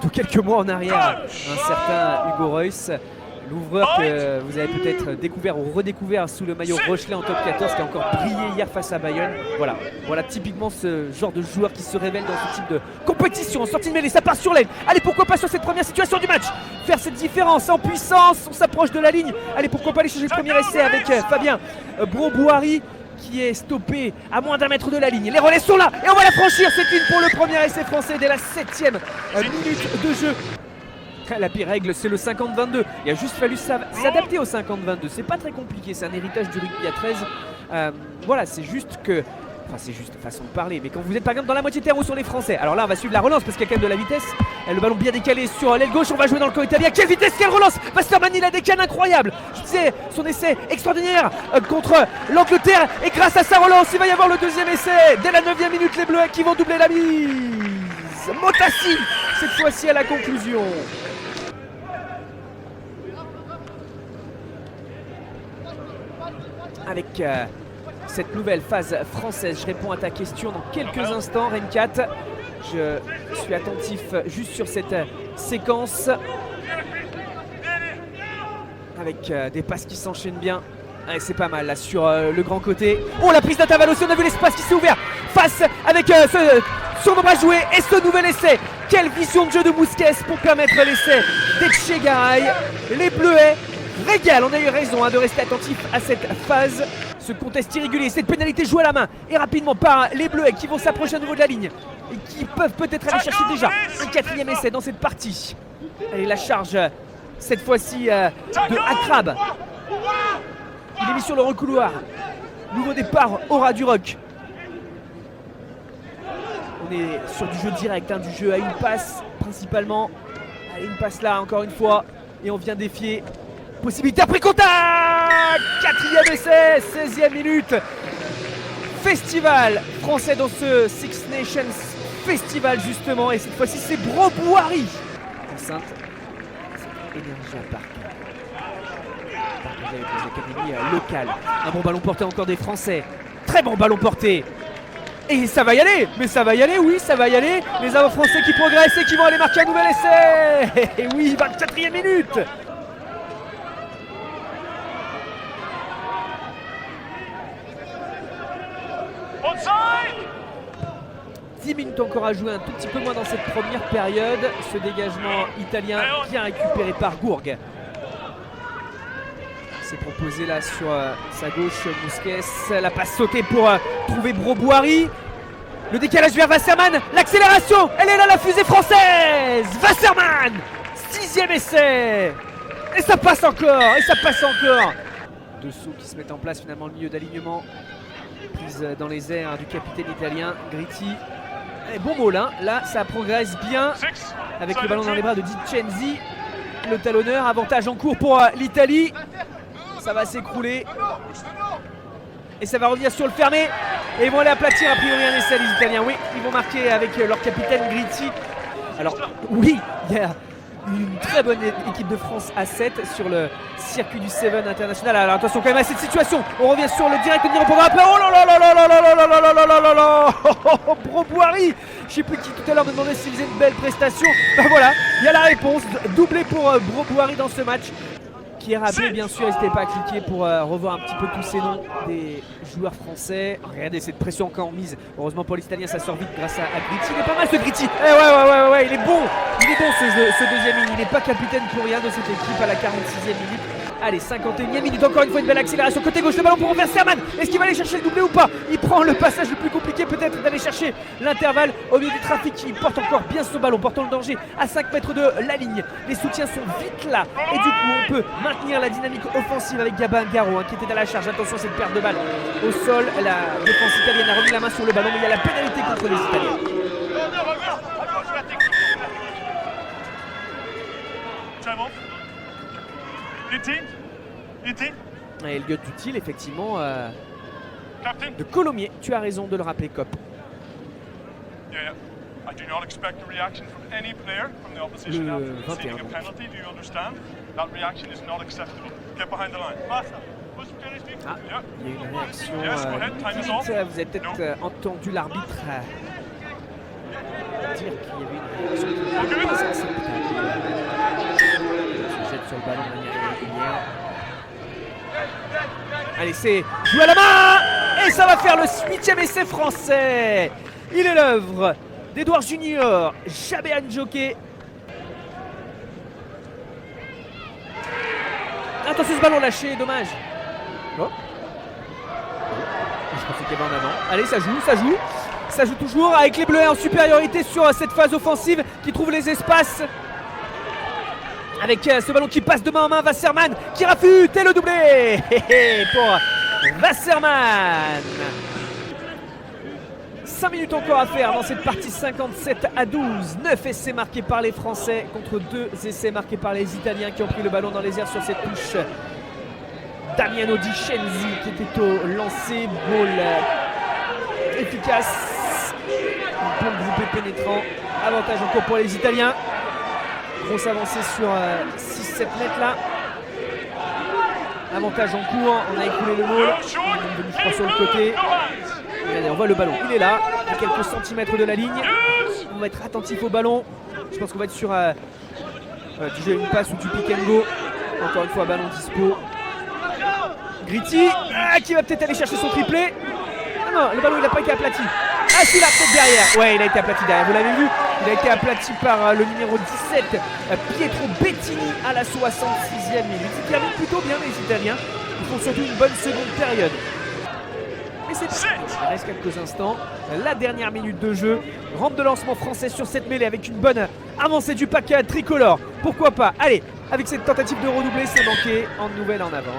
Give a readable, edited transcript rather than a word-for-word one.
plutôt quelques mois en arrière, un certain Hugo Reus, l'ouvreur que vous avez peut-être découvert ou redécouvert sous le maillot Rochelais en top 14, qui a encore brillé hier face à Bayonne. Voilà typiquement ce genre de joueur qui se révèle dans ce type de compétition. En sortie de mêlée, ça part sur l'aile. Allez, pourquoi pas sur cette première situation du match faire cette différence en puissance. On s'approche de la ligne. Allez, pourquoi pas aller chercher le premier essai avec Fabien Brobouari, qui est stoppé à moins d'1 mètre de la ligne. Les relais sont là et on va la franchir. C'est une pour le premier essai français dès la 7e minute de jeu. La pire règle, c'est le 50-22. Il a juste fallu s'adapter au 50-22. C'est pas très compliqué, c'est un héritage du rugby à 13. Voilà, c'est juste que... Enfin, c'est juste façon de parler. Mais quand vous êtes par exemple dans la moitié terre où sont les Français, alors là, on va suivre la relance parce qu'il y a quand même de la vitesse. Le ballon bien décalé sur l'aile gauche. On va jouer dans le camp italien. Quelle vitesse, quelle relance! Wasserman, il a des cannes incroyables. Je disais, son essai extraordinaire contre l'Angleterre. Et grâce à sa relance, il va y avoir le deuxième essai. Dès la 9e minute, les Bleus qui vont doubler la mise. Motassi, cette fois-ci à la conclusion. Avec cette nouvelle phase française, je réponds à ta question dans quelques instants, Renkat. Je suis attentif juste sur cette séquence avec des passes qui s'enchaînent bien. C'est pas mal là sur le grand côté. Oh, la prise d'intervalle aussi, on a vu l'espace qui s'est ouvert face avec son nombre à jouer et ce nouvel essai. Quelle vision de jeu de Mousquet pour permettre l'essai d'Etchegaray. Les Bleuets régale, on a eu raison de rester attentif à cette phase. Ce contest irrégulier, cette pénalité jouée à la main et rapidement par les Bleuets qui vont s'approcher à nouveau de la ligne et qui peuvent peut-être aller chercher déjà un 4e essai dans cette partie. Allez, la charge cette fois-ci de Akrab. Il est mis sur le recouloir. Nouveau départ au ras du roc. On est sur du jeu direct, du jeu à une passe principalement. Allez, une passe là encore une fois et on vient défier. Possibilité après contact. 4e essai, 16e minute. Festival français dans ce Six Nations Festival justement. Et cette fois-ci c'est Brobouari. Enceinte, c'est énergie à partout. Avec les académies locales. Un bon ballon porté encore des Français. Très bon ballon porté. Et ça va y aller, mais ça va y aller, oui, ça va y aller. Les Français qui progressent et qui vont aller marquer un nouvel essai. Et oui, 24e minute. 10 minutes encore à jouer, un tout petit peu moins dans cette première période. Ce dégagement italien bien récupéré par Gourgue. C'est proposé là sur sa gauche, Mousquet. La passe sautée pour trouver Brobouari. Le décalage vers Wasserman. L'accélération, elle est là, la fusée française. Wasserman, 6e essai. Et ça passe encore, et ça passe encore. Deux sauts qui se mettent en place finalement, le milieu d'alignement. Prise dans les airs du capitaine italien, Gritti. Et bon mot là, ça progresse bien avec le ballon dans les bras de Di Cenzi. Le talonneur, avantage en cours pour l'Italie. Ça va s'écrouler. Et ça va revenir sur le fermé. Et ils vont aller aplatir a priori un essai, les Italiens. Oui, ils vont marquer avec leur capitaine Gritti. Alors oui, il y a une très bonne équipe de France à 7 sur le circuit du Seven international. Alors attention quand même à cette situation. On revient sur le direct de programme. Oh là là là là là là là là là là là là là. Brobouari. Je sais plus qui tout à l'heure me demandait s'il faisait une belle prestation. Ben voilà, il y a la réponse. Doublé pour Brobouari dans ce match. Qui est rappelé bien sûr, n'hésitez pas à cliquer pour revoir un petit peu tous ces noms des joueurs français. Regardez cette pression encore mise. Heureusement pour l'Italien, ça sort vite grâce à Gritti. Il est pas mal ce Gritti. Ouais, il est bon. Il est bon ce deuxième ligne. Il n'est pas capitaine pour rien de cette équipe à la 46e minute. Allez, 51e minute, encore une fois une belle accélération. Côté gauche, le ballon pour Wasserman. Est-ce qu'il va aller chercher le doublé ou pas? Il prend le passage le plus compliqué peut-être d'aller chercher l'intervalle au milieu du trafic. Il porte encore bien ce ballon, portant le danger à 5 mètres de la ligne. Les soutiens sont vite là. Et du coup, on peut maintenir la dynamique offensive avec Gabin Garo qui était à la charge. Attention, cette perte de balle au sol. La défense italienne a remis la main sur le ballon, mais il y a la pénalité contre les Italiens. Et Elliot utile effectivement de Colomiers, tu as raison de le rappeler, Cop. Le 21. Ah, il y a une réaction vite. Vous avez peut-être entendu l'arbitre dire qu'il y avait une réaction. Allez, c'est joué à la main. Et ça va faire le 8e essai français. Il est l'œuvre d'Edouard Junior, Jabean Joké. Attention, ce ballon lâché, dommage. Oh. Je pensais qu'il y avait en avant. Allez, ça joue, ça joue. Ça joue toujours avec les Bleus en supériorité sur cette phase offensive qui trouve les espaces. Avec ce ballon qui passe de main en main, Wasserman qui rafute et le doublé pour Wasserman. 5 minutes encore à faire dans cette partie, 57-12. 9 essais marqués par les Français contre 2 essais marqués par les Italiens qui ont pris le ballon dans les airs sur cette touche. Damiano Di Cenzi qui était au lancer, ball efficace. Un bon groupé pénétrant. Avantage encore pour les Italiens. Grosse avancée sur 6-7 mètres là. Avantage en cours, on a écoulé le ball. On est venu, je crois, sur le côté. Regardez, on voit le ballon, il est là, à quelques centimètres de la ligne. On va être attentif au ballon. Je pense qu'on va être sur du jeu une passe ou du pick and go. Encore une fois, ballon dispo. Gritti qui va peut-être aller chercher son triplé. Ah non, le ballon il n'a pas été aplati. Ah si, là, peut-être derrière. Ouais, il a été aplati derrière, vous l'avez vu. Il a été aplati par le numéro 17, Pietro Bettini, à la 66e minute. Ils terminent plutôt bien les Italiens. Ils font surtout une bonne seconde période. Et c'est parti. Il reste quelques instants. La dernière minute de jeu. Rampe de lancement français sur cette mêlée avec une bonne avancée du pack tricolore. Pourquoi pas. Allez, avec cette tentative de redoubler, c'est manqué. En nouvelle en avant.